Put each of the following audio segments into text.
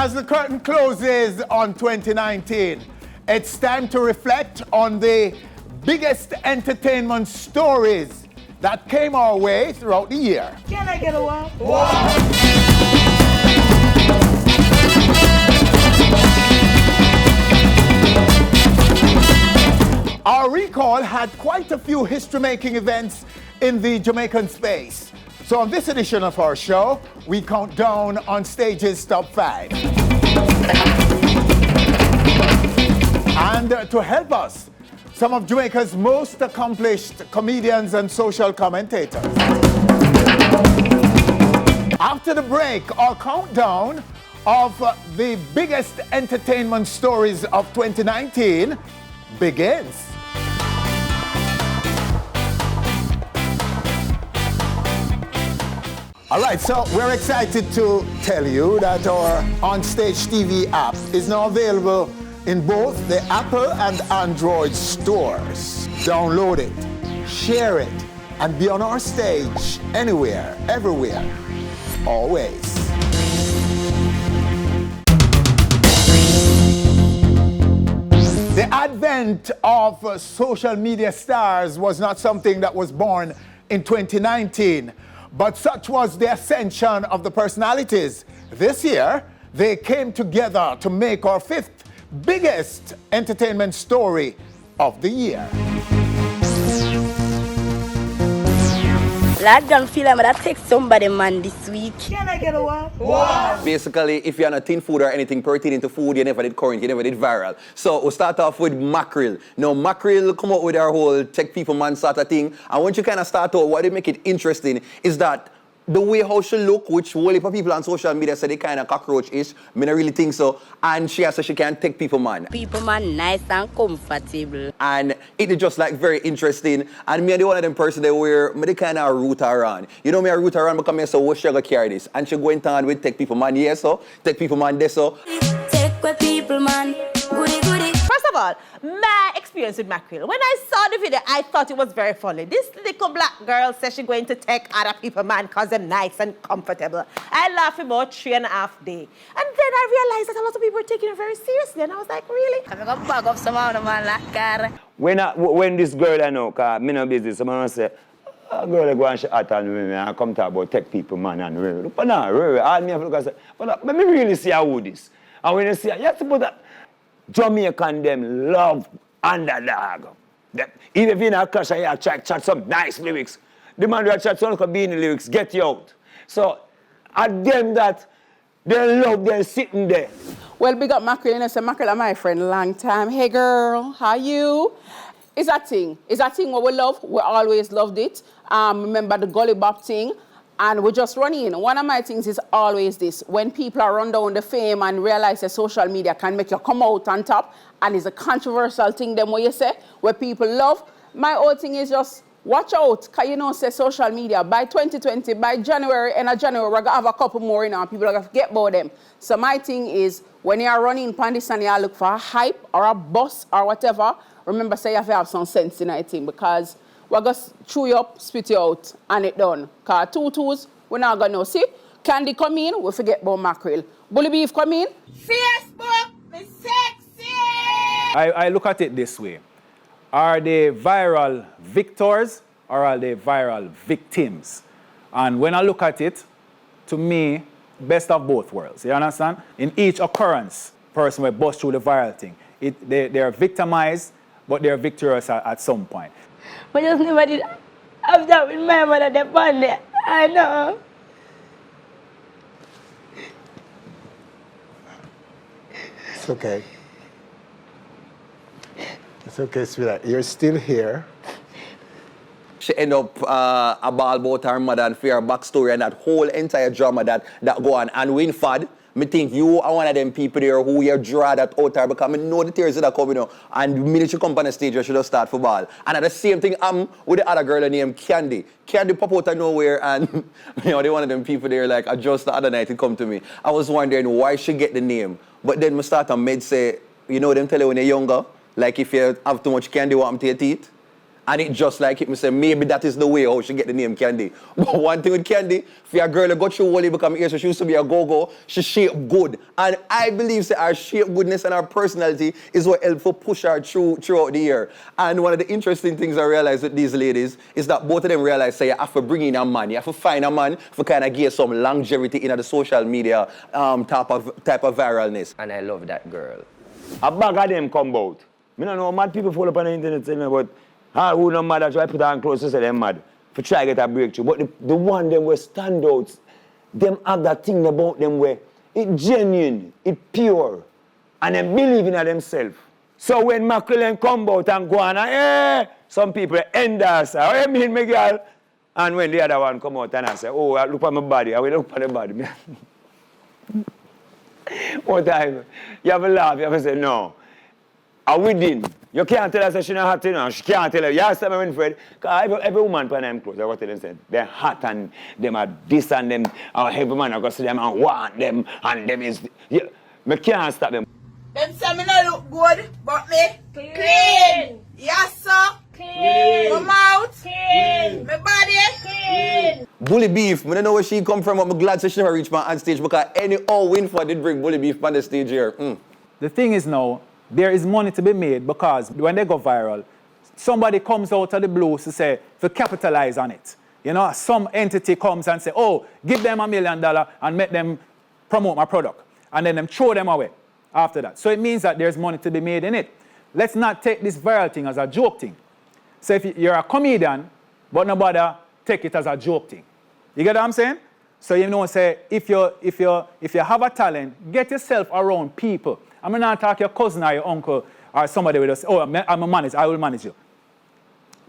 As the curtain closes on 2019, it's time to reflect on the biggest entertainment stories that came our way throughout the year. Can I get a wow? Our recall had quite a few history-making events in the Jamaican space. So on this edition of our show, we count down Onstage's top 5. And to help us, some of Jamaica's most accomplished comedians and social commentators. After the break, our countdown of the biggest entertainment stories of 2019 begins. All right, so we're excited to tell you that our Onstage TV app is now available in both the Apple and Android stores. Download it, share it, and be on our stage anywhere, everywhere, always. The advent of social media stars was not something that was born in 2019. But such was the ascension of the personalities. This year, they came together to make our 5th biggest entertainment story of the year. Lad don't feel like that take somebody man this week. Can I get a wow? Basically, if you're on a tin food or anything pertaining to food, you never did current, you never did viral. So we'll start off with mackerel. Now, mackerel come out with our whole tech people man sort of thing. And once you kind of start out, what they make it interesting is that the way how she look, which whole heap of people on social media say they kind of cockroach-ish, I don't really think so. And she has said she can take people man. People man nice and comfortable. And it is just like very interesting. And me and the one of them person they were me they kind of root her on. You know me I root her on because I say, what she gonna carry this? And she going on with take people man, yes so, take people man, this so. Take with people man, goody goody. First of all, my experience with mackerel. When I saw the video, I thought it was very funny. This little black girl says she's going to take other people man because they're nice and comfortable. I laughed about 3.5 days. And then I realized that a lot of people were taking it very seriously. And I was like, really? I'm going to bag up some of the man like car. When this girl I know, because me no business, someone say, a girl I go and she at and come talk about tech people man and but no, all me have to look and say, but let me really see how this. And when you see, you have to put that. Jamaican them love underdog. Even if you're in a clash and you chat some nice lyrics, the man who chat some could be in the lyrics, get you out. So, at them that they love them sitting there. Well, big up Mackerel, you know, so Mackerel are my friend long time. Hey girl, how you? It's a thing. It's a thing what we love. We always loved it. Remember the Gully Bop thing? And we're just running. One of my things is always this. When people are run down the fame and realize that social media can make you come out on top, and it's a controversial thing, then what you say, where people love, my whole thing is just watch out. Because you know, say social media, by 2020, by January, end of January, we're going to have a couple more, you know, and people are going to forget about them. So my thing is, when you're running on this and you look for a hype or a bus or whatever, remember, say you have to have some sense in it, because we're going to chew you up, spit you out, and it done. Because tutus, we're not going to know. See, Candy come in, we forget about mackerel. Bully beef come in. Facebook, me sexy! I look at it this way. Are they viral victors or are they viral victims? And when I look at it, to me, best of both worlds. You understand? In each occurrence, person will bust through the viral thing. They are victimized, but they are victorious at some point. But just never did have that with my mother, the one there. I know. It's okay. It's okay, sweetheart. You're still here. She end up a ball about her mother and for her backstory and that whole entire drama that go on. And when Fad, me think you are one of them people there who you draw that out there because I know the tears that come, you know. And the minute you come on the stage, you should have start football. And at the same thing, I'm with the other girl named Candy. Candy pop out of nowhere and, you know, they one of them people there like, just the other night it come to me. I was wondering why she get the name. But then I start on med say, you know them tell you when you're younger, like if you have too much candy, what happen to your teeth? And it just like it, me say, maybe that is the way how she get the name Candy. But one thing with Candy, for a girl that got through Wally become here, so she used to be a go-go, she shape good. And I believe that her shape goodness and her personality is what helped for push her throughout the year. And one of the interesting things I realized with these ladies is that both of them realize say you have to bring in a man, you have to find a man for kind of give some longevity in the social media type of viralness. And I love that girl. A bag of them come out. I don't know, mad people fall up on the internet saying about who no mad, try put on clothes to say them mad for try to get a breakthrough. But the one them were standouts, them have that thing about them where it genuine, it pure, and them believe in themselves. So when Macklin come out and go on, some people end us, what you mean, my girl? And when the other one come out and I say, oh, I look at my body, I will look at the body. One time, you have a laugh, you have to say, no. I within. You can't tell her that she's not hot enough. She can't tell her. You ask them, Winfred, because every woman put them clothes, I go tell them, say, they're hot and them are this and them, every man I go see them and want them, and them is, I can't stop them. Them say me no look good, but me clean. Yes, sir. Clean. My mouth. Clean. My body. Clean. Bully Beef, I don't know where she come from, but I'm glad she never reached my on stage because any all Winfred did bring Bully Beef on the stage here. The thing is now, there is money to be made because when they go viral, somebody comes out of the blue to say, to capitalize on it. You know, some entity comes and say, oh, give them $1 million and make them promote my product. And then them throw them away after that. So it means that there's money to be made in it. Let's not take this viral thing as a joke thing. So if you're a comedian, but nobody take it as a joke thing. You get what I'm saying? So you know, say, if you have a talent, get yourself around people. I'm not talking your cousin or your uncle or somebody with us. Oh, I'm a manager, I will manage you.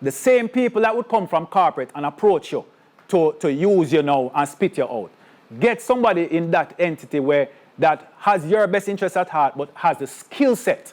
The same people that would come from corporate and approach you to use you now and spit you out. Get somebody in that entity where that has your best interest at heart but has the skill set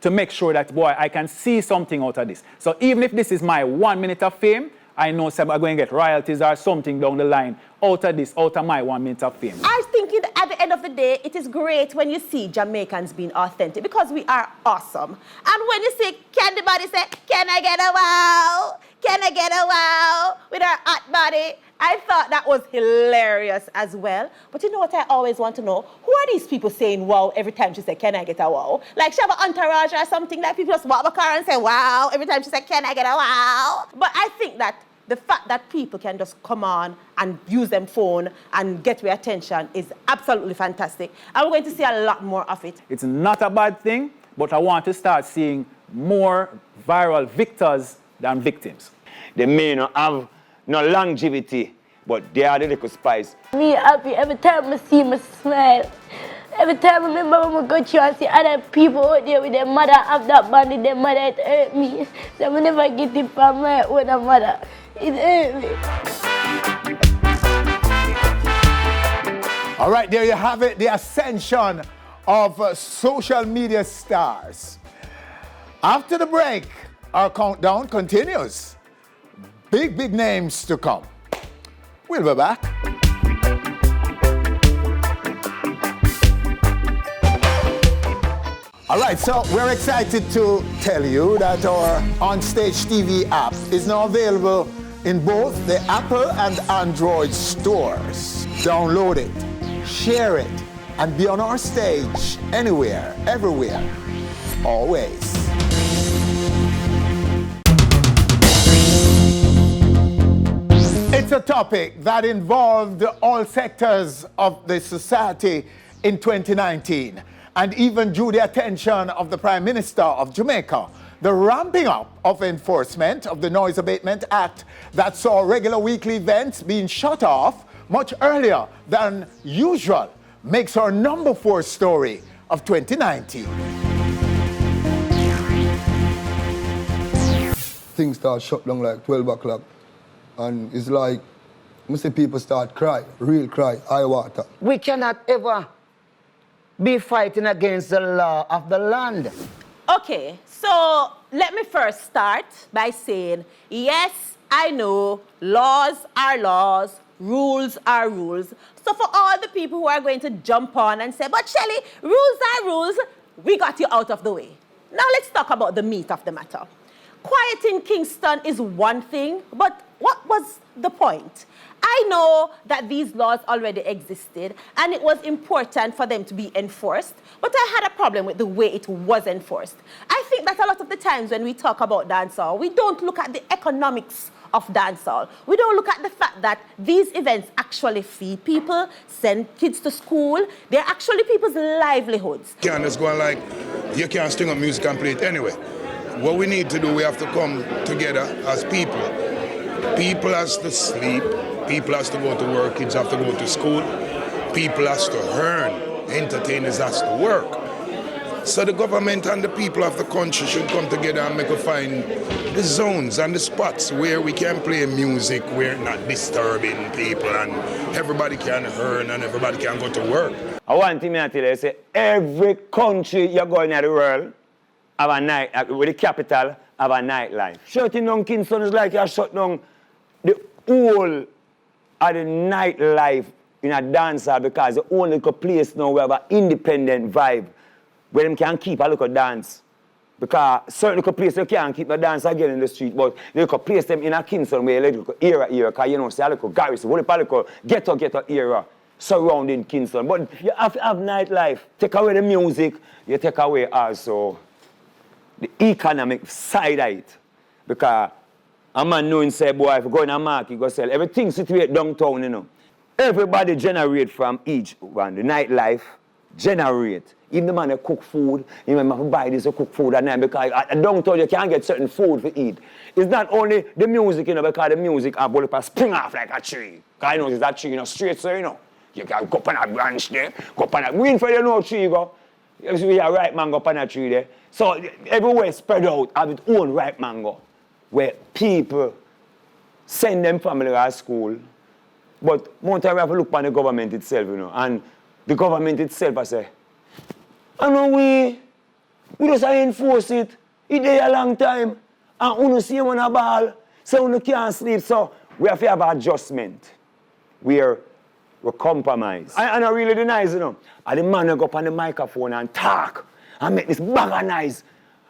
to make sure that, boy, I can see something out of this. So even if this is my 1 minute of fame, I know I'm going to get royalties or something down the line out of this, out of my 1 minute of fame. I was thinking at the end of the day, it is great when you see Jamaicans being authentic because we are awesome. And when you see Candy Body say, can I get a wow? Can I get a wow? With her hot body. I thought that was hilarious as well. But you know what I always want to know? Who are these people saying wow every time she said, can I get a wow? Like she have an entourage or something that people just walk the car and say wow every time she said, can I get a wow? But I think that the fact that people can just come on and use them phone and get your attention is absolutely fantastic. And we're going to see a lot more of it. It's not a bad thing, but I want to start seeing more viral victors than victims. They may not have no longevity, but they are the little spice. Me happy every time I see me smile. Every time I remember when I go through and see other people out there with their mother have that body, their mother it hurt me. So I never get it from my own mother. It hurt me. All right, there you have it, the ascension of social media stars. After the break, our countdown continues. Big names to come. We'll be back. All right, so we're excited to tell you that our Onstage TV app is now available in both the Apple and Android stores. Download it, share it, and be on our stage anywhere, everywhere, always. It's a topic that involved all sectors of the society in 2019, and even drew the attention of the Prime Minister of Jamaica. The ramping up of enforcement of the Noise Abatement Act that saw regular weekly events being shut off much earlier than usual makes our number 4 story of 2019. Things start shut down like 12 o'clock. And it's like, I see people start cry, real cry, eye water. We cannot ever be fighting against the law of the land. Okay, so let me first start by saying, yes, I know laws are laws, rules are rules. So for all the people who are going to jump on and say, but Shelley, rules are rules, we got you out of the way. Now let's talk about the meat of the matter. quiet in Kingston is one thing, but what was the point? I know that these laws already existed and it was important for them to be enforced, but I had a problem with the way it was enforced. I think that a lot of the times when we talk about dancehall, we don't look at the economics of dancehall. We don't look at the fact that these events actually feed people, send kids to school. They're actually people's livelihoods. You can't just go on like, you can't string up music and play it anyway. What we need to do, we have to come together as people. People has to sleep, people has to go to work, kids have to go to school, people has to earn, entertainers has to work. So the government and the people of the country should come together and make us find the zones and the spots where we can play music, where not disturbing people and everybody can earn and everybody can go to work. I want to tell you, say, every country you go in the world have a night, with the capital, have a nightlife. Shutting down Kingston is like you shut down the whole of the nightlife in a dancer because the only place now we have an independent vibe where them can keep a little dance. Because certain little places you can't keep a dance again in the street, but they can place them in a Kingston where you little era, because you know, say a little garrison, what if a little ghetto era surrounding Kingston. But you have to have nightlife. Take away the music, you take away also the economic side of it. Because a man knowing say, boy, if you go in a market, you go sell everything situated downtown, you know. Everybody generate from each one. The nightlife generate. Even the man who cook food, you have to buy this to cook food at night because at downtown you can't get certain food to eat. It's not only the music, you know, because the music have spring off like a tree. Because I know it's that tree, you know, straight so, you know. You can go up on a branch there, go up on a green for you know tree, you go. You see a ripe mango up on a tree there. So everywhere spread out have its own ripe mango where people send them family to school. But more time we have to look on the government itself, you know. And the government itself, I say, I know we just enforce it. It's there a long time. And we don't see one a ball, so we can't sleep. So we have to have an adjustment where we compromise. And I really deny, you know. And the man will go up on the microphone and talk and make this bag of noise.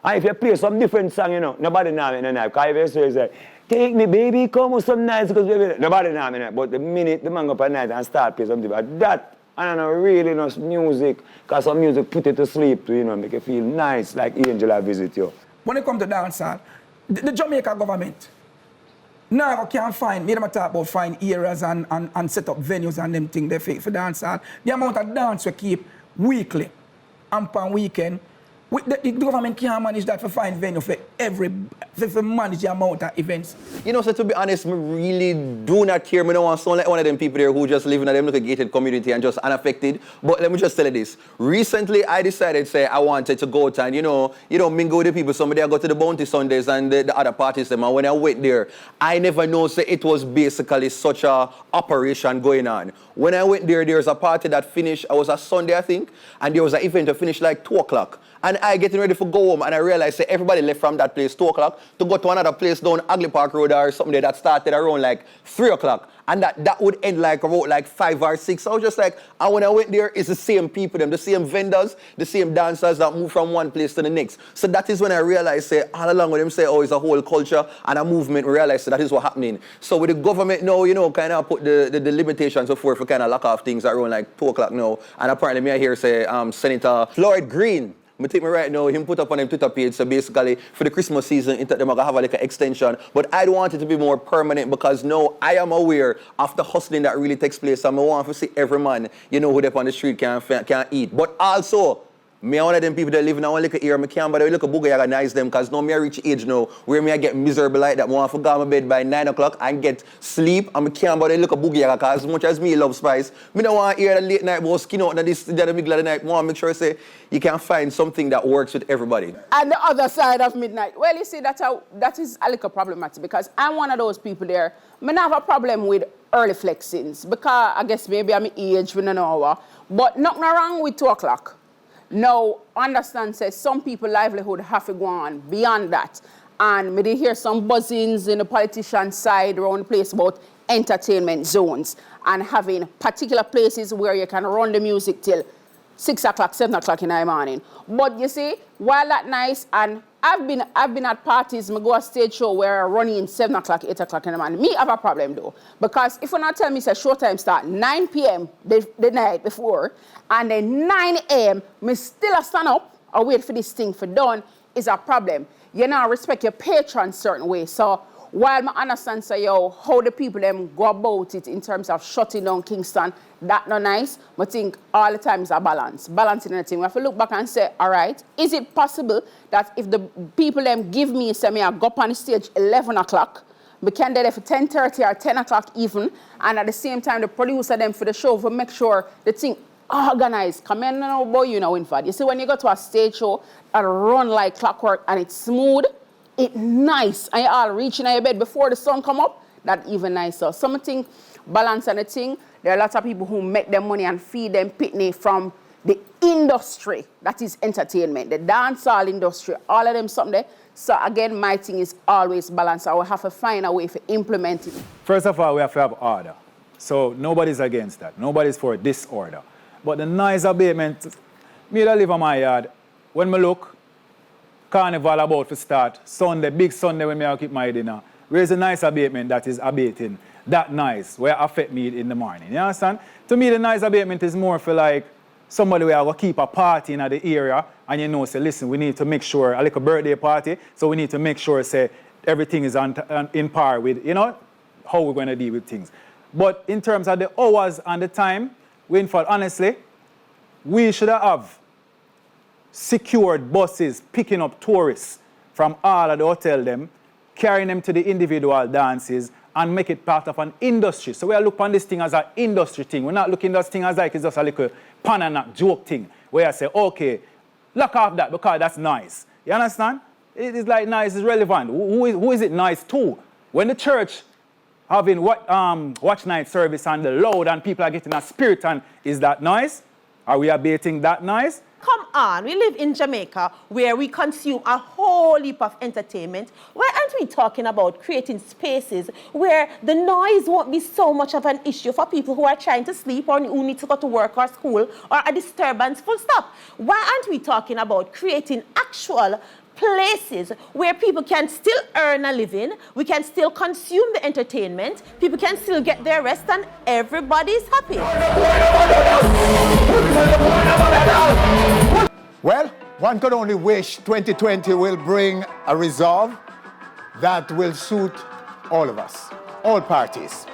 And if you play some different song, you know, nobody know me in the night. Because if you say, take me, baby, come with some nice, because baby, nobody know me in the night. But the minute the man go up at night and start playing something like that, I don't know, really know music, because some music put it to sleep, you know, make you feel nice, like angel visit you. When it comes to dancehall, the Jamaica government now can't find, me them talk about find areas and set up venues and them things they fake for dancehall. The amount of dance we keep weekly and per weekend, the government can't manage that to find venue for manage the amount of events. You know, so to be honest, I really do not care. I don't want to sound like one of them people there who just live in a them little gated community and just unaffected. But let me just tell you this. Recently, I decided, say, I wanted to go out and, you know, mingle with the people. Somebody I go to the Bounty Sundays and the other parties. And when I went there, I never know, say, it was basically such a operation going on. When I went there, there was a party that finished, it was a Sunday, I think, and there was an event that finished like 2 o'clock. And I getting ready for go home, and I realized that everybody left from that place 2 o'clock to go to another place down Agley Park Road or something that started around like 3 o'clock. And that would end like about like 5 or 6. So I was just like, and when I went there, it's the same people, the same vendors, the same dancers that move from one place to the next. So that is when I realized, say, all along with them say, oh, it's a whole culture and a movement, we realized that is what's happening. So with the government now, you know, kind of put the limitations so forth for kind of lock off things around like 2 o'clock now. And apparently me I hear say, Senator Floyd Green, I think me right now, him put up on him Twitter page, so basically for the Christmas season, they're going to have like an extension. But I want it to be more permanent because now I am aware of the hustling that really takes place. And I want to see every man, you know, who they on the street can eat. But also, me one of them people that live in a little area, I can't bother look a boogie organize them because now me I reach age now where me I get miserable like that. I want to go to my bed by 9 o'clock and get sleep and I can't bother look a boogie because as much as me love spice, me don't want to hear the late night about skin out in the middle of the night. I want to make sure say you can find something that works with everybody. And the other side of midnight. Well, you see, that is a little problematic because I'm one of those people there. I don't have a problem with early flexings because I guess maybe I'm age with an hour. But nothing wrong with 2 o'clock. Now, understand, says some people livelihood have to go on beyond that. And we did hear some buzzings in the politician side around the place about entertainment zones and having particular places where you can run the music till 6 o'clock, 7 o'clock in the morning. But you see, while that's nice and I've been at parties, I go a stage show where running in 7 o'clock, 8 o'clock in the morning. Me have a problem though. Because if you not tell me it's a show time start 9 p.m. the night before, and then 9 a.m. me still a stand up or wait for this thing for done, is a problem. You now respect your patrons certain way. So while I understand say how the people them go about it in terms of shutting down Kingston, that not nice. But I think all the time is a balance. Balancing anything. We have to look back and say, all right, is it possible that if the people them give me, say me I go up on the stage 11 o'clock, we can do it for 10:30 or 10 o'clock even, and at the same time the producer them for the show will make sure the thing organized. Come in now, boy, you know, Winford. You see, when you go to a stage show that run like clockwork and it's smooth, it's nice, and you all reaching your bed before the sun come up, that even nicer. Something balance and a thing. There are lots of people who make them money and feed them pitney from the industry, that is entertainment, the dancehall industry, all of them something there. So again, my thing is always balance. I will have to find a way to implement it. First of all, we have to have order. So nobody's against that. Nobody's for disorder. But the noise abatement, me that live on my yard, when me look, carnival about to start, Sunday, big Sunday when me keep my dinner, where's the noise abatement that is abating that noise where affect me in the morning? You understand? To me, the noise abatement is more for like somebody where I will keep a party in the area and you know, say, listen, we need to make sure, a little birthday party, so we need to make sure, say, everything is in par with, you know, how we're going to deal with things. But in terms of the hours and the time, Winford, honestly, we should have secured buses picking up tourists from all of the hotel them, carrying them to the individual dances and make it part of an industry. So we are looking at this thing as an industry thing. We're not looking at this thing as like it's just a little pan and knock joke thing where I say, okay, lock off that because that's nice. You understand? It is like nice is relevant. Who is it nice to? When the church having watch night service and the loud and people are getting a spirit, and is that nice? Are we abating that nice? Come on, we live in Jamaica where we consume a whole heap of entertainment. Why aren't we talking about creating spaces where the noise won't be so much of an issue for people who are trying to sleep or who need to go to work or school or a disturbance, full stop? Why aren't we talking about creating actual places where people can still earn a living, we can still consume the entertainment, people can still get their rest, and everybody's happy? Well, one could only wish 2020 will bring a resolve that will suit all of us, all parties.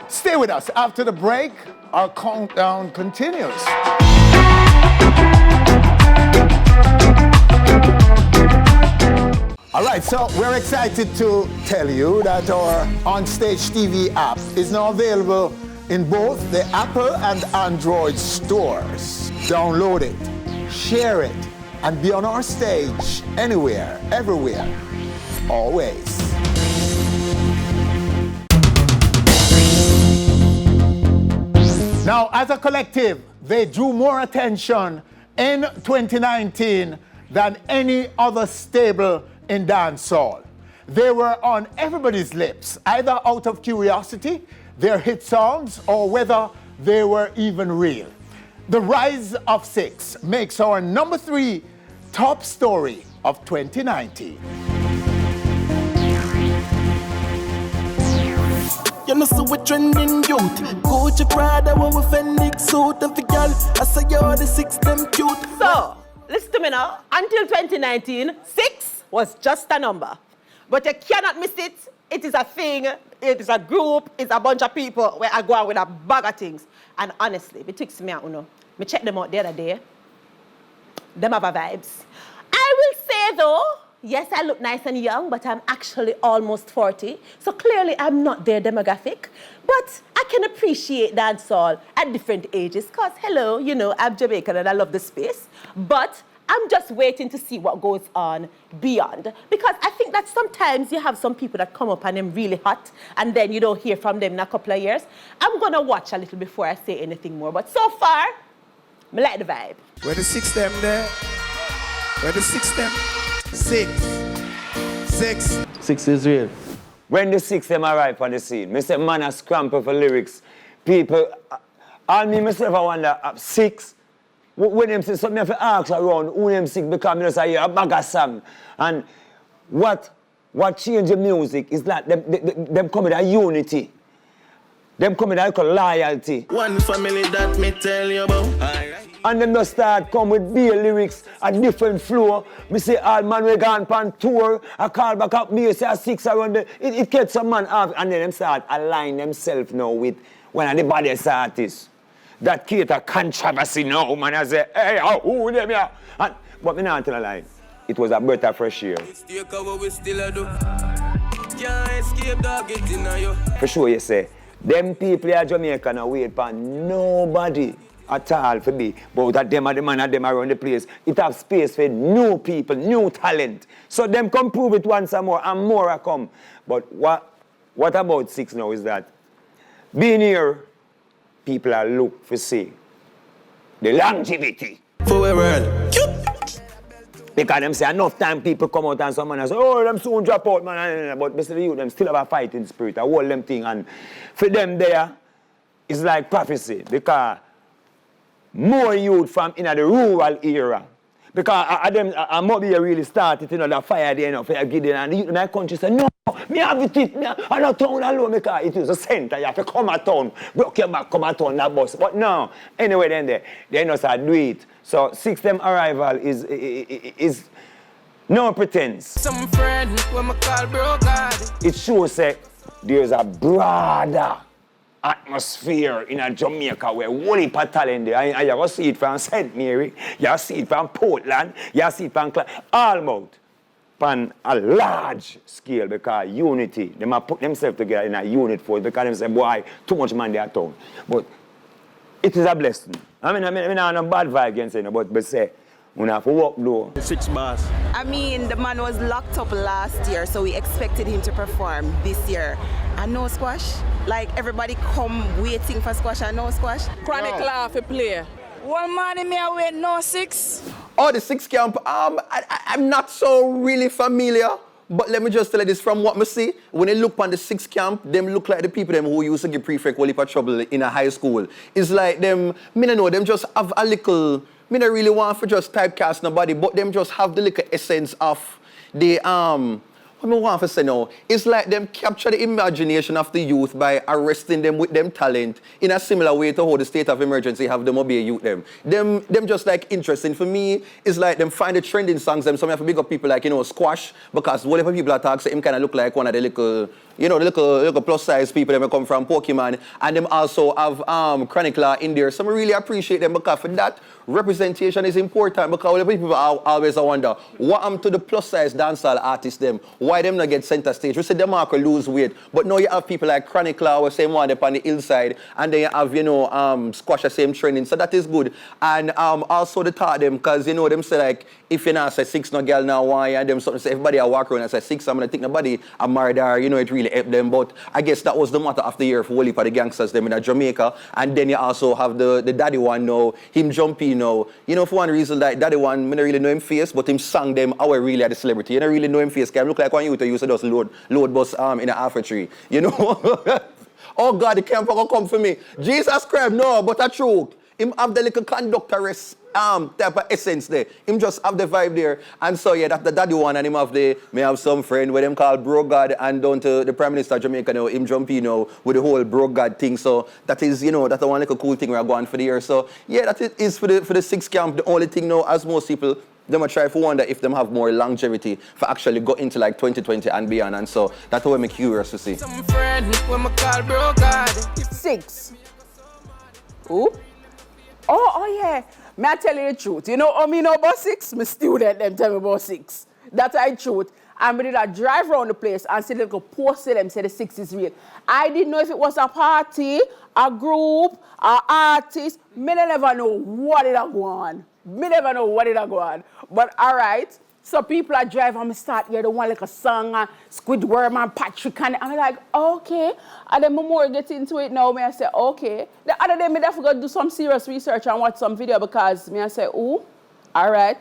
Stay with us. After the break, our countdown continues. All right, so we're excited to tell you that our Onstage TV app is now available in both the Apple and Android stores. Download it, share it, and be on our stage anywhere, everywhere, always. Now, as a collective, they drew more attention in 2019 than any other stable in dancehall. They were on everybody's lips, either out of curiosity, their hit songs, or whether they were even real. The rise of Six makes our number 3 top story of 2019. You know, so we're trending youth. Gucci Prada, when we Fenix suit and for girl, I say you're the 6 them cute. So, listen to me now. Until 2019, 6 was just a number. But you cannot miss it. It is a thing, it is a group, it's a bunch of people where I go out with a bag of things. And honestly, betwixt me and Uno, me check them out the other day. Them have a vibes. I will say though, yes, I look nice and young, but I'm actually almost 40. So clearly I'm not their demographic. But I can appreciate dancehall at different ages. Because, hello, you know, I'm Jamaican and I love the space. But I'm just waiting to see what goes on beyond. Because I think that sometimes you have some people that come up and they're really hot, and then you don't hear from them in a couple of years. I'm going to watch a little before I say anything more. But so far, I like the vibe. Where the 6 them there? Where the 6 them? 6. 6 is real. When the 6 them arrive on the scene, me say man a scramble for lyrics. People, all me myself I wonder, 6. When them say something, I have to ask around who them 6 because I just hear a bag of song. And what change the music is that them come with a unity. Them come with a loyalty. One family that me tell you about. And them just start come with beer lyrics, a different flow. Me say all man we gone pan tour, I call back up me, say a 6 around the, it gets some man off, and then them start align themselves now with one of the baddest artists. That cater controversy now, man. I say, hey, who them here? But me not tell a lie. It was a breath of fresh air. For sure you say, them people in Jamaica now wait for nobody at all for me. But that them and the man and them around the place, it have space for new people, new talent. So them come prove it once more and more I come. But what about 6 now is that being here, people are look for see the longevity. For the world. Because them say enough time people come out and some man say, oh, them soon drop out, man. But basically you, them still have a fighting spirit, a whole them thing. And for them there, it's like prophecy. Because more youth from in the rural era. Because I might be really started, that fire there, for Gideon. And the youth in my country say, no, me have it, I'm not town alone, because it is a center. You have to come at town, broke your back, come at town, that bus. But no, anyway, then they know how to do it. So 6 them arrival is no pretense. Some friend when me call bro God. It shows that there's a broader atmosphere in Jamaica where whole heap of talent there. And you see it from St. Mary, you see it from Portland, you see it from almost on a large scale because unity. They might put themselves together in a unit for it because they say, boy, too much man there town. But it is a blessing. I mean, not no bad vibe against it, but say, we have to work though. 6 bars. I mean, the man was locked up last year, so we expected him to perform this year. And no squash. Like, everybody come waiting for squash and no squash. Chronic law for play. One man in me wait no 6. Oh, the 6 camp, I'm not so really familiar. But let me just tell you this from what I see. When they look on the 6 camp, them look like the people them who used to give prefect whole heap of trouble in a high school. It's like them, me don't know, them just have a little, me don't really want to just typecast nobody, but them just have the little essence of the, what I want to say now, it's like them capture the imagination of the youth by arresting them with them talent in a similar way to how the state of emergency have them obey youth them. Them just like interesting. For me, it's like them find the trending songs them. Some have to big up people like, Squash, because whatever people attack, so him kind of look like one of the little, the little plus size people that come from Pokemon. And them also have Chronic Law in there. So I really appreciate them because for that, representation is important because whatever people always wonder, what happened to the plus size dancehall artists them? Why them not get center stage? We say them are lose weight, but now you have people like Chronic Law, the same one up on the hillside, and then you have, Squash the same training, so that is good. And also the thought them, because them say like, if you not say 6 no girl now why and them something say everybody I walk around and say 6, I'm gonna think nobody a married her, it really helped them. But I guess that was the matter of the year for whole heap of the gangsters them in Jamaica. And then you also have the daddy one now, him jumpy now. For one reason that daddy one, I don't really know him face, but him sang them our really at the celebrity. You don't really know him face, because look like one youth who used to just load bus in a half a tree. Oh God, the camp gonna come for me. Jesus Christ, no, but a truth. Him have the little conductoress type of essence there. Him just have the vibe there. And so yeah, that's the daddy one, and him may have some friend with them called Bro God, and down to the Prime Minister of Jamaica now, him jumpy with the whole Bro God thing. So that is, that's the one little cool thing we're going for the year. So yeah, that is for the 6 camp. The only thing now, as most people, they might try to wonder if them have more longevity for actually go into like 2020 and beyond. And so that's what I'm curious to see. Some friend when me call bro God. 6. Who? Oh yeah. May I tell you the truth? Me know about 6? My student them tell me about 6. That's the truth. And we did a drive around the place and see the poster them say the 6 is real. I didn't know if it was a party, a group, an artist. Me never know what it go on. But all right. So people are driving and start here, they want like a song, Squidworm and Patrick, and I'm like, okay. And then more get into it now, I say, okay. The other day, I have to go do some serious research and watch some video because I say, oh, all right.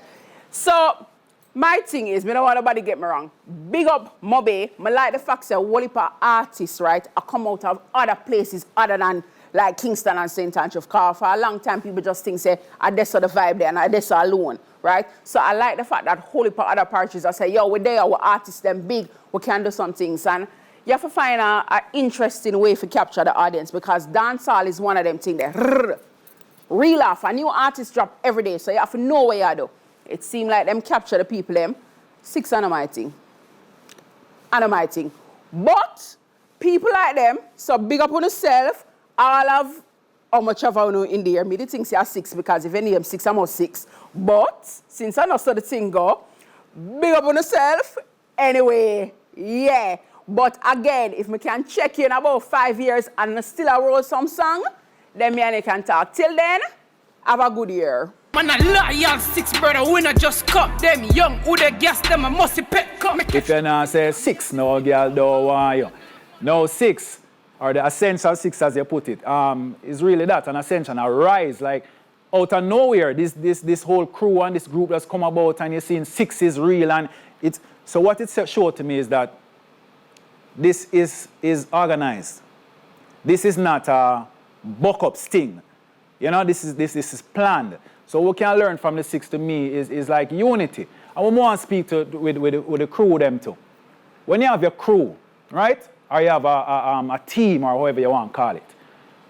So my thing is, I don't want nobody get me wrong. Big up Mobe. I like the fact that whole heap of artists, right, I come out of other places other than like Kingston and St. Andrew. Because for a long time, people just think, say, Odessa the vibe there and Odessa alone, right? So I like the fact that whole heap of other parties are say, yo, we're there, our artists, them big, we can do some things. And you have to find an interesting way to capture the audience because dancehall is one of them things there. Real off. A new artist drop every day, so you have to know what you do. It seems like them capture the people, them. 6 and my thing. And my thing. But people like them, so big up on yourself, all of how much of you know in there. Me the things are 6 because if any of them 6, I'm 6. But since I know so the thing go, big up on yourself. Anyway, yeah. But again, if me can check you in about 5 years and still I roll some song, then me and you can talk. Till then, have a good year. Man, a loyal 6 brother, we not just cut them young, who they gas them, a musty pet come. If you now say 6, no girl don't want you. No 6, or the essential 6 as you put it, is really that, an ascension, a rise, like out of nowhere, this whole crew and this group that's come about and you're seeing 6 is real and it's, so what it showed to me is that this is organized. This is not a buck-up sting. You know, this is planned. So what we can learn from the 6 to me is like unity. And we want to speak with the crew them too. When you have your crew, right? Or you have a team or however you want to call it,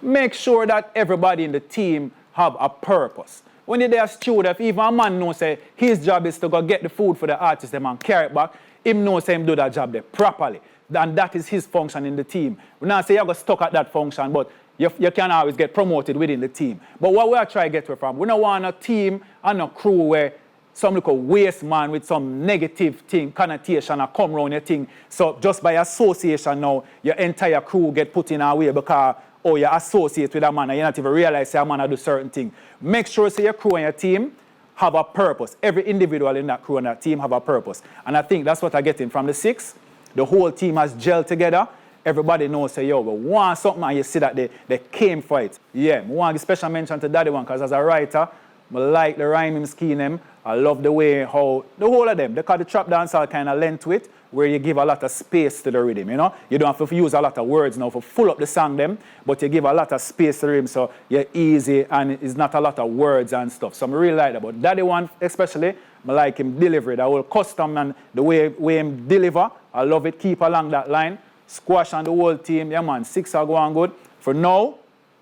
make sure that everybody in the team have a purpose. When you're there steward, if even a man knows say his job is to go get the food for the artist them and carry it back, him knows him do that job there properly. And that is his function in the team. We not say you're going to stuck at that function, but you can always get promoted within the team. But what we are trying to get away from, we don't want a team and a crew where some little waste man with some negative thing, connotation, and come around your thing. So just by association now, your entire crew get put in our way because you associate with a man and you not even realize that a man do certain thing. Make sure so your crew and your team have a purpose. Every individual in that crew and that team have a purpose. And I think that's what I'm getting from the 6. The whole team has gelled together. Everybody knows, say, yo, we want something, and you see that they came for it. Yeah, I want to give special mention to Daddy One, because as a writer, I like the rhyming scheme them. I love the way how, the whole of them, they call the trap dancehall kind of length to it, where you give a lot of space to the rhythm, you know? You don't have to use a lot of words now for full up the song them, but you give a lot of space to the rhythm, so you're easy, and it's not a lot of words and stuff. So I really like that. But Daddy One, especially, I like him delivery, the whole custom and the way him deliver. I love it. Keep along that line. Squash on the whole team. Yeah, man. 6 are going good. For now,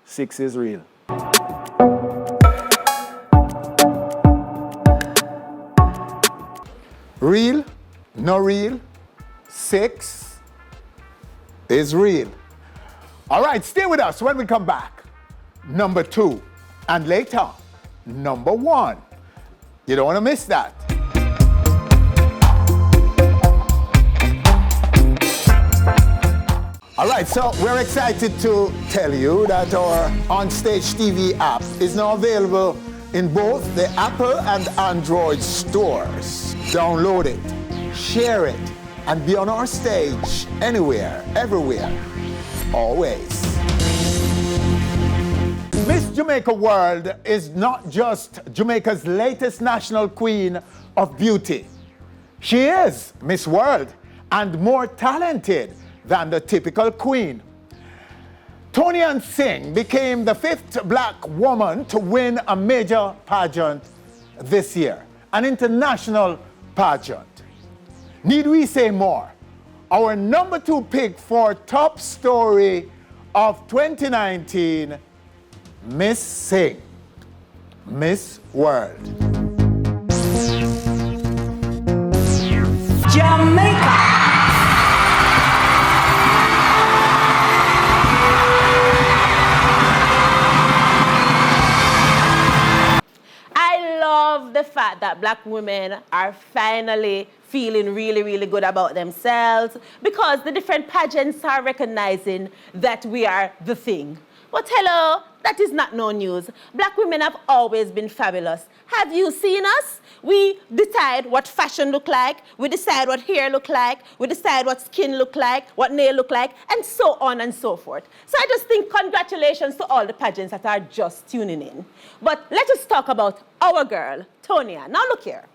6 is real. Real, no real, 6 is real. All right, stay with us when we come back. Number 2, and later, number 1. You don't want to miss that. All right, so we're excited to tell you that our Onstage TV app is now available in both the Apple and Android stores. Download it, share it, and be on our stage anywhere, everywhere, always. Miss Jamaica World is not just Jamaica's latest national queen of beauty. She is Miss World and more talented than the typical queen. Tony Ann Singh became the 5th black woman to win a major pageant this year, an international pageant. Need we say more? Our number 2 pick for top story of 2019, Miss Singh, Miss World. Jamaica. I love the fact that black women are finally feeling really, really good about themselves because the different pageants are recognizing that we are the thing. But hello, that is not no news. Black women have always been fabulous. Have you seen us? We decide what fashion look like, we decide what hair look like, we decide what skin look like, what nail look like, and so on and so forth. So I just think congratulations to all the pageants that are just tuning in. But let us talk about our girl, Tonya. Now look here.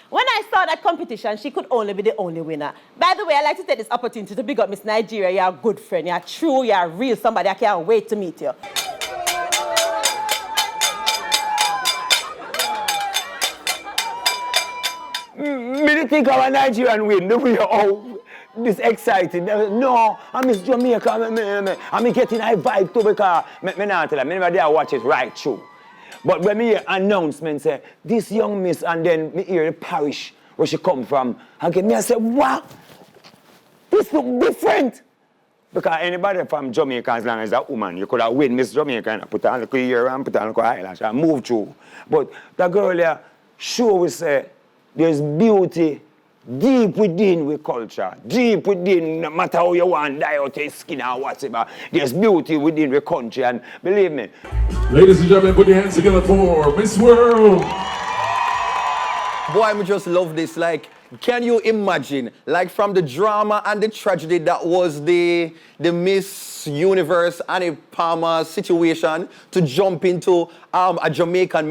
When I saw that competition, she could only be the only winner. By the way, I'd like to take this opportunity to big up Miss Nigeria. You're a good friend. You're true. You're real. Somebody I can't wait to meet you. really think our Nigerian win? The way how this excited. No, I miss Jamaica. I'm getting a vibe too because me not tell them. Me never dare watch it right through. But when me hear announcement say this young miss, and then me hear the parish where she come from, again me I say, what? This look different. Because anybody from Jamaica, as long as a woman, you could have win Miss Jamaica and put on a little ear and put on a little eyelash and move through. But the girl here, sure we say, there's beauty deep within with culture, deep within, no matter how you want, dye out your skin or whatever, there's beauty within the country, and believe me. Ladies and gentlemen, put your hands together for Miss World. Boy, I just love this. Like, can you imagine, like from the drama and the tragedy that was the Miss Universe Annie Palmer situation to jump into a Jamaican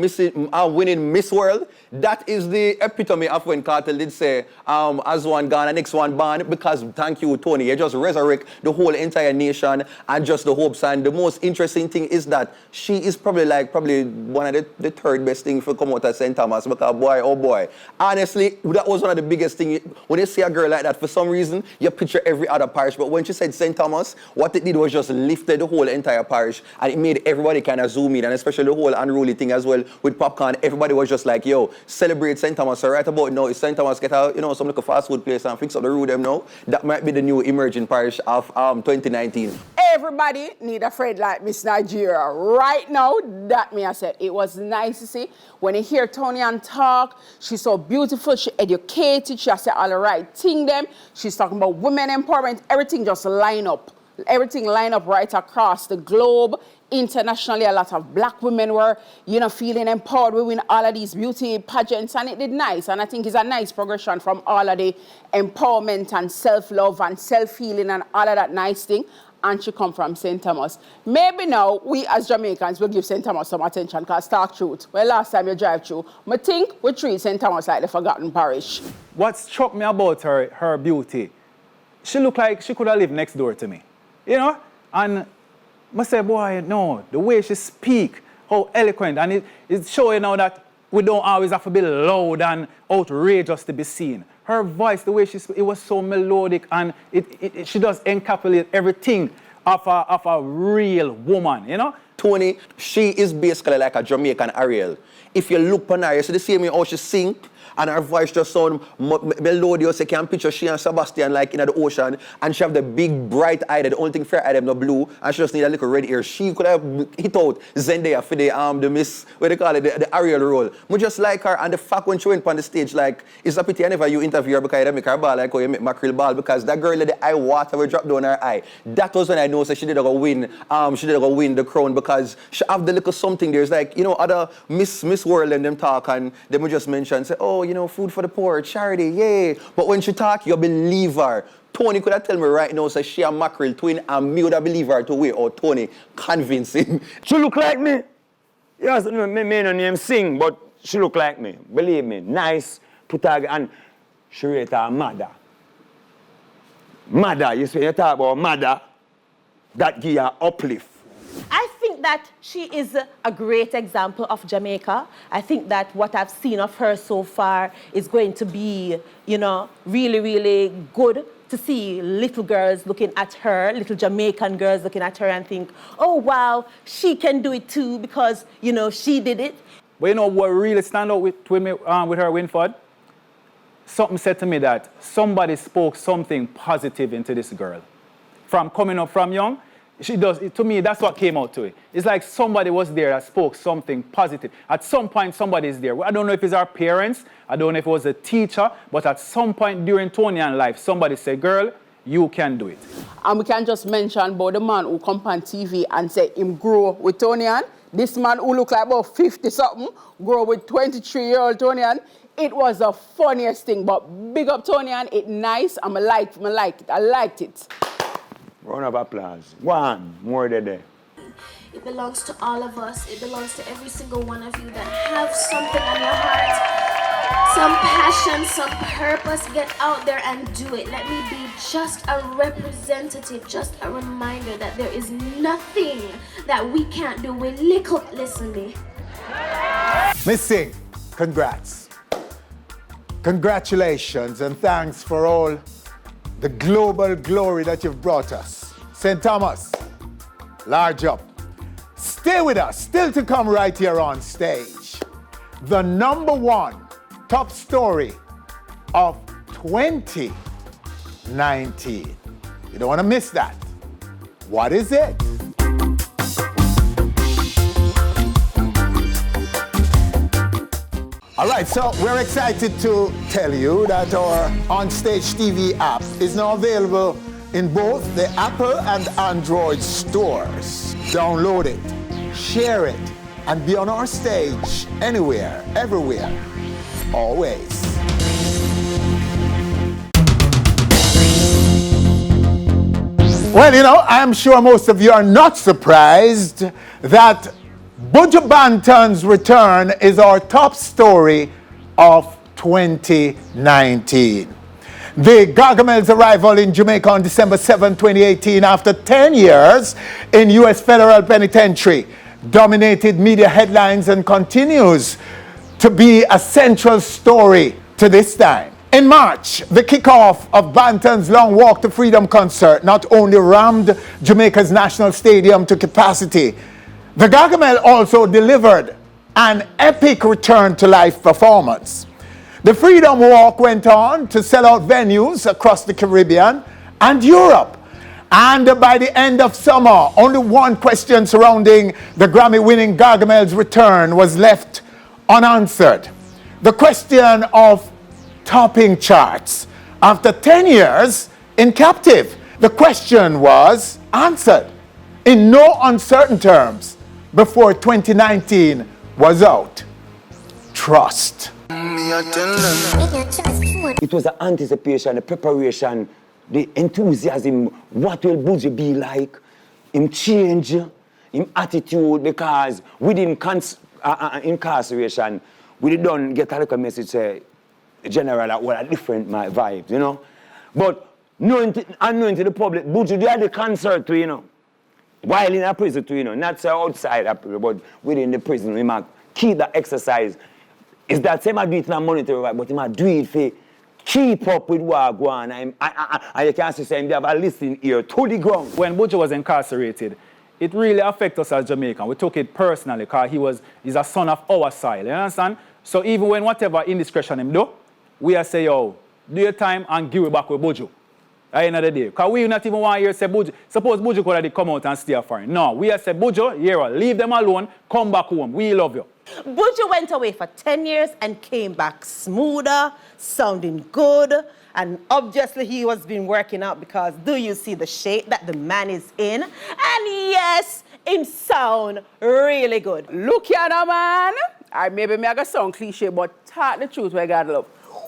winning Miss World? That is the epitome of when Cartel did say, as one gone, the next one born, because thank you, Tony, you just resurrect the whole entire nation and just the hopes. And the most interesting thing is that she is probably one of the third best thing for come out of St. Thomas, because boy, oh boy. Honestly, that was one of the biggest things. When you see a girl like that, for some reason, you picture every other parish, but when she said St. Thomas, what it did was just lifted the whole entire parish, and it made everybody kind of zoom in, and especially the whole unruly thing as well with popcorn. Everybody was just like, yo, celebrate St. Thomas. So right about now, if St. Thomas get out, some little fast food place and fix up the road them now, that might be the new emerging parish of 2019. Everybody need a friend like Miss Nigeria right now. That me I said, it was nice to see. When you hear Tony and talk, she's so beautiful, she educated, she has said all the right thing them. She's talking about women empowerment, everything just line up. Everything line up right across the globe. Internationally, a lot of black women were, feeling empowered. We win all of these beauty pageants, and it did nice. And I think it's a nice progression from all of the empowerment and self-love and self-healing and all of that nice thing. And she come from St. Thomas. Maybe now, we as Jamaicans will give St. Thomas some attention, because talk truth. Well, last time you drive through, I think we treat St. Thomas like the forgotten parish. What struck me about her beauty, she looked like she could have lived next door to me. And I say, boy, no, the way she speak, how eloquent, and it's showing now that we don't always have to be loud and outrageous to be seen. Her voice, the way she speak, it was so melodic, and she does encapsulate everything of a real woman, Tony, she is basically like a Jamaican Ariel. If you look on her, you see the same way how she sing, and her voice just sound melodious. You can picture she and Sebastian like in the ocean, and she have the big bright eye. The only thing fair eye them no blue, and she just need a little red hair. She could have hit out Zendaya for the Miss, what they call it, the Ariel role. We just like her, and the fact when she went on the stage, like, it's a pity whenever you interview her because you make her ball like how you make mackerel ball, because that girl let the eye water will drop down her eye. That was when I know that she did go win. She did go win the crown, because she have the little something. There's like, other Miss World and them talk, and them will just mention, say, oh, food for the poor, charity, yay. But when she talk, you believe her. Tony could have tell me right now, say she a mackerel twin, and me would have believe her to way, or Tony convincing. She look like me. Yes, me no name sing, but she look like me. Believe me, nice, put her, and she rate her mother. Mother, you see, you talk about mother, that give her uplift. I think that she is a great example of Jamaica. I think that what I've seen of her so far is going to be, really, really good to see little girls looking at her, little Jamaican girls looking at her and think, oh, wow, she can do it too because, she did it. But what really stand out with her, Winford? Something said to me that somebody spoke something positive into this girl. From coming up from young, she does, to me, that's what came out to it. It's like somebody was there that spoke something positive. At some point, somebody is there. I don't know if it's our parents, I don't know if it was a teacher, but at some point during Tonian's life, somebody said, girl, you can do it. And we can just mention about the man who come on TV and say him grow with Tonian. This man who look like about 50-something, grow with 23-year-old Tonian. It was the funniest thing, but big up Tonian, it nice, and I liked it. Round of applause. One more today. It belongs to all of us. It belongs to every single one of you that have something on your heart, some passion, some purpose. Get out there and do it. Let me be just a representative, just a reminder that there is nothing that we can't do. Listen me. Miss Singh, congrats. Congratulations and thanks for all the global glory that you've brought us. St. Thomas, large up. Stay with us, still to come right here on stage. The #1 top story of 2019. You don't want to miss that. What is it? All right, so we're excited to tell you that our Onstage TV app is now available in both the Apple and Android stores. Download it, share it, and be on our stage anywhere, everywhere, always. Well, you know, I'm sure most of you are not surprised that Buju Banton's return is our top story of 2019. The Gargamel's arrival in Jamaica on December 7, 2018, after 10 years in U.S. Federal Penitentiary, dominated media headlines and continues to be a central story to this time. In March, the kickoff of Banton's Long Walk to Freedom concert not only rammed Jamaica's National Stadium to capacity, the Gargamel also delivered an epic return to life performance. The Freedom Walk went on to sell out venues across the Caribbean and Europe. And by the end of summer, only one question surrounding the Grammy-winning Gargamel's return was left unanswered. The question of topping charts. After 10 years in captive, the question was answered in no uncertain terms before 2019 was out. Trust. It was the anticipation, the preparation, the enthusiasm. What will Buju be like? Him change, him attitude, because within incarceration, we don't get a little message say, general, well, a different my vibes, you know. But unknown to the public, Buju, they had the concert too, you know. While in a prison too, you know, not so outside, but within the prison, we might keep that exercise. Is that same I do it in a monetary right, but he might do it for keep up with what go on. And you can see they have a listening ear to the ground. When Buju was incarcerated, it really affected us as Jamaican. We took it personally because he's a son of our side, you understand? So even when whatever indiscretion him do, we are say, yo, do your time and give it back with Buju. At the end of the day. Because we not even want to hear say Buju. Suppose Buju could have come out and stay for him. No, we are say Buju, here, leave them alone, come back home. We love you. Buju went away for 10 years and came back smoother, sounding good, and obviously he was been working out because do you see the shape that the man is in? And yes, him sound really good. Look here now, man. Maybe I got sound cliche, but talk the truth where God love.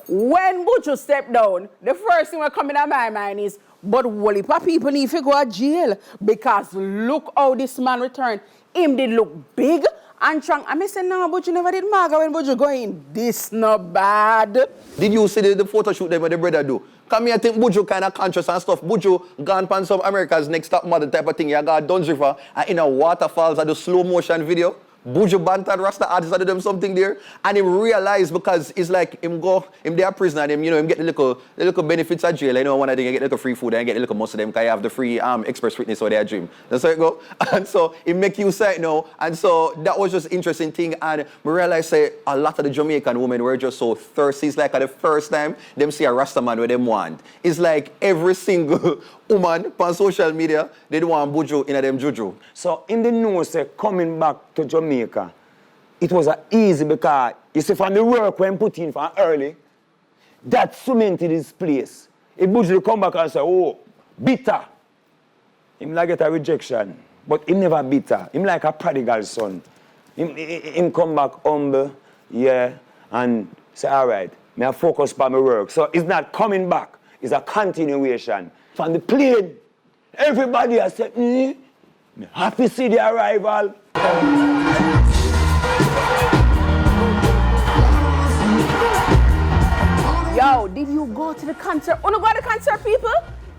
When Buju stepped down, the first thing that come in my mind is, but what if people need to go to jail? Because look how this man returned. Him did look big and strong. I say, no, Buju never did maga when Buju go in. This not bad. Did you see the photo shoot them with the brother do? Come here, I think Buju kind of conscious and stuff. Buju gone pan some America's Next Top Model type of thing. You got Duns River and in a waterfalls and the slow motion video. Buju Banton Rasta artist had them something there, and him realized because it's like him there prisoner, him him get the little benefits of jail. You know, one of them get little free food and get little most of them because you have the free express fitness or their dream. That's how it go. And so it make you say no. And so that was just interesting thing. And we realized say a lot of the Jamaican women were just so thirsty. It's like at the first time them see a Rasta man where them want. It's like every single woman on social media, they don't want Buju in them juju. So in the news, coming back to Jamaica, it was easy because, you see, from the work when put in from early, that cemented his place. If Buju come back and say, oh, bitter, him like get a rejection, but him never bitter. Him like a prodigal son. Him come back humble, yeah, and say, all right, may I focus on my work. So it's not coming back, it's a continuation. From the plane, everybody has said, happy to see the arrival. Yo, did you go to the concert? Oh, no, go to the concert, people?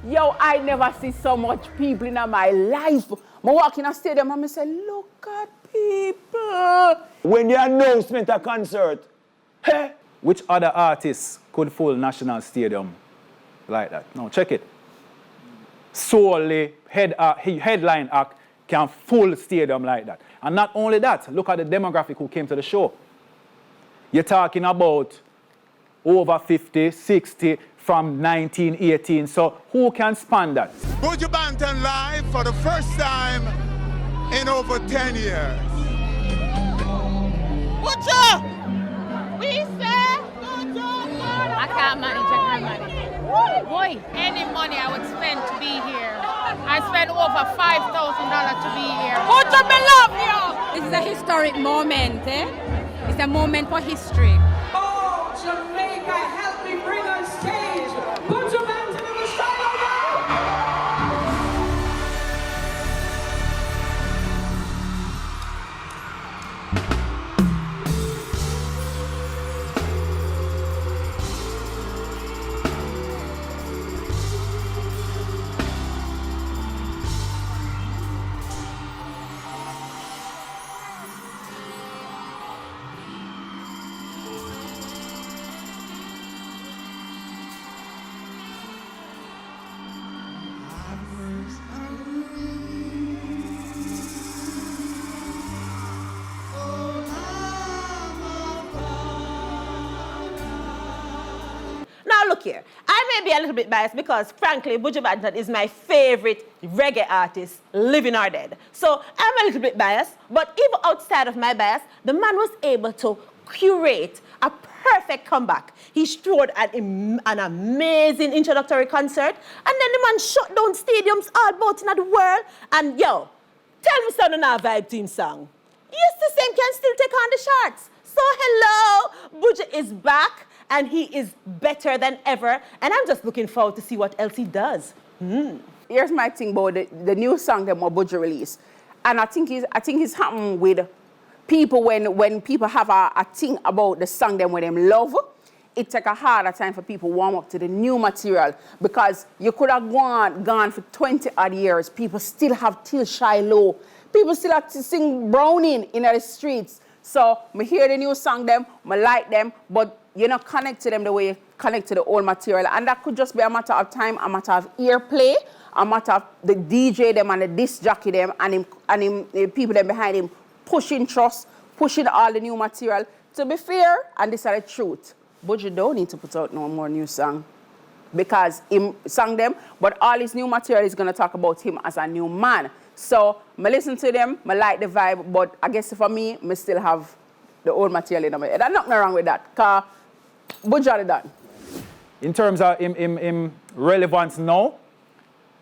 Yo, I never see so much people in my life. I walk in a stadium and I say, look at people. When the announcement of concert, which other artists could full national stadium like that. No, check it. Solely headline act can full stadium like that. And not only that, look at the demographic who came to the show. You're talking about over 50, 60 from 1918. So who can span that? Buju Banton live for the first time in over 10 years. Buju! We say Buju! I can't manage. Boy, any money I would spend to be here. I spent over $5,000 to be here. Buju, me love you! This is a historic moment, eh? It's a moment for history. Oh, Jamaica, help me bring on stage Buju Banton in the Look here, I may be a little bit biased because, frankly, Buju Banton is my favorite reggae artist, living or dead. So I'm a little bit biased, but even outside of my bias, the man was able to curate a perfect comeback. He strode an amazing introductory concert, and then the man shut down stadiums all about in the world. And yo, tell me something on our vibe team song. Yes, the same can still take on the charts. So hello, Buju is back. And he is better than ever. And I'm just looking forward to see what else he does. Here's my thing about the new song that Buju released. And I think it's happening with people when people have a thing about the song them when them love, it take a harder time for people warm up to the new material. Because you could have gone for 20 odd years. People still have Till Shiloh. People still have to sing Browning in the streets. So I hear the new song them, I like them, but you not connect to them the way you connect to the old material. And that could just be a matter of time, a matter of earplay, a matter of the DJ them and the disc jockey them and the people them behind him pushing trust, pushing all the new material. To be fair, and this is the truth, Buju don't need to put out no more new song because he sang them, but all his new material is going to talk about him as a new man. So I listen to them, I like the vibe, but I guess for me, I still have the old material in my head. There's nothing wrong with that, because Buju is done. In terms of him relevance now,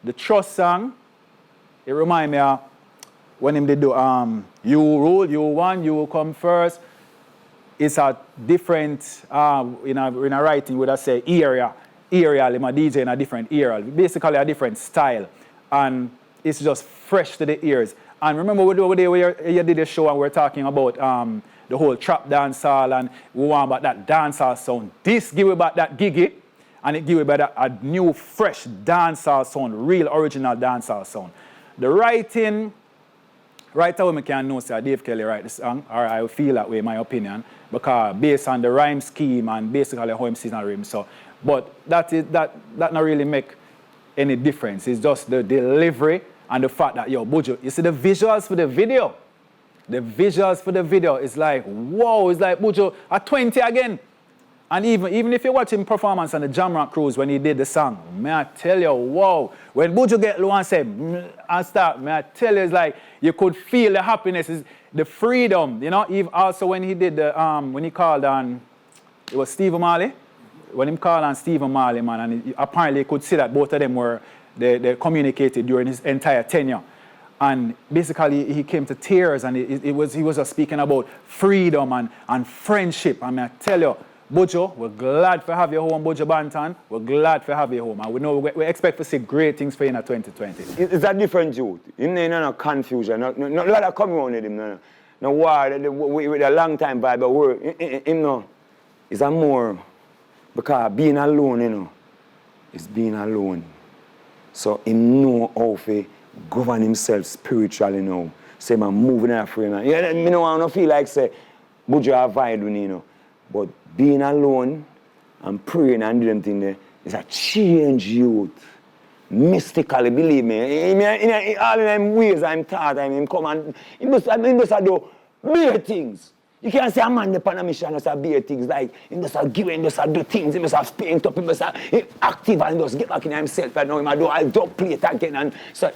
the Trust song, it reminds me of when him did do You Rule, You Won, You Come First. It's a different, in a writing, would I say, area. I'm a DJ in a different era. Basically a different style. And it's just fresh to the ears. And remember over there where you did a show and we're talking about the whole trap dancehall and we want about that dancehall sound. This give you about that giggy and it give you about a new, fresh dancehall sound, real original dancehall sound. The writing, right away I can know say Dave Kelly write the song, or I feel that way in my opinion, because based on the rhyme scheme and basically how him sees and rhyme. So, but that not really make any difference. It's just the delivery and the fact that, yo, Buju, you see the visuals for the video? The visuals for the video is like, whoa, it's like Buju at 20 again. And even if you watch him performance on the Jamrock Cruise when he did the song, may I tell you, whoa, when Buju get low and say, and start, may I tell you, it's like you could feel the happiness, is the freedom, you know. Even also when he did the, when he called on, it was Steve Marley. When he called on Stephen Marley, man, and apparently he could see that both of them were, they communicated during his entire tenure. And basically he came to tears and he was just speaking about freedom and friendship. I mean, I tell you, Buju, we're glad to have you home, Buju Banton. We're glad to have you home. And we know we expect to see great things for you in 2020. It's a different youth. Him no confusion. No lot of coming on with him. No war. With a long time vibe, but him no. It's a more. Because being alone, you know, is being alone. So he know how to govern himself spiritually now. Say, man, moving after him. Yeah, I don't feel like, say, Buju have vibe, you know. But being alone and praying and doing them thing there, is a change youth. Mystically, believe me. In all of them ways I'm taught, him come and he just do bare things. You can't say a man upon a mission just bare things like he must give him just do things, he must have paint up, he must have active and just get back in himself and now him do I'll don't play it again and so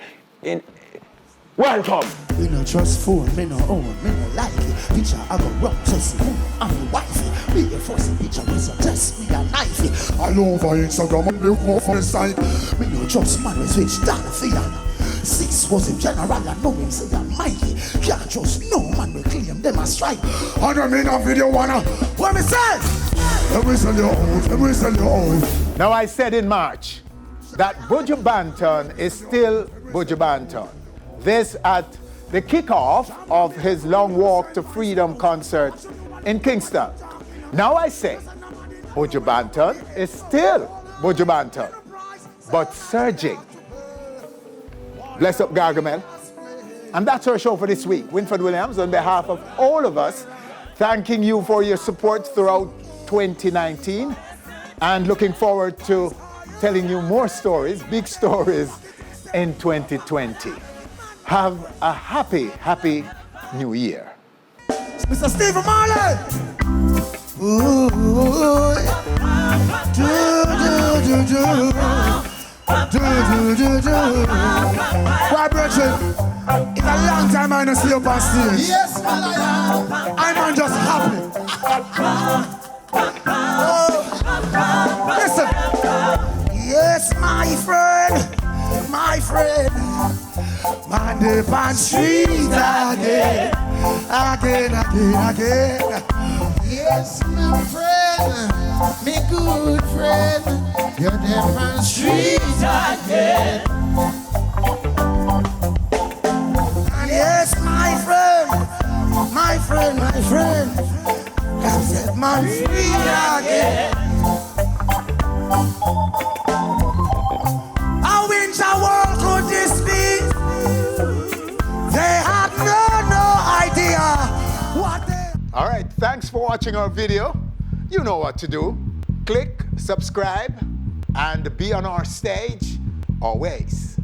welcome. Me no trust phone, me no own, me no like it. Picture I go wrong, just who I'm the wifey. Me a first picture was a test, me a knifey. All over Instagram, I'm the one for the side. Me no trust man, we switch down the fear. 6 was in general, I know him say I'm Mikey. Can't trust no man, we claim them a strike. I don't mean a video wanna, what me say? Let me sell your own, let me sell your own. Now I said in March that Buju Banton is still Buju Banton. This at the kickoff of his Long Walk to Freedom concert in Kingston. Now I say, Buju Banton is still Buju Banton, but surging. Bless up Gargamel. And that's our show for this week. Winford Williams, on behalf of all of us, thanking you for your support throughout 2019 and looking forward to telling you more stories, big stories in 2020. Have a happy, happy New Year. Mr. Stephen Marley! Ooh, do. Why, brethren? It's a long time I don't see you on stage. Yes, I'm just happy. Listen. Yes, my friend. Man, they on street again. Yes, my friend, me good friend, you're there on street again. And yes, my friend, can set man free again. How in the world could this be? They had no idea what they... All right, thanks for watching our video. You know what to do. Click, subscribe, and be on our stage always.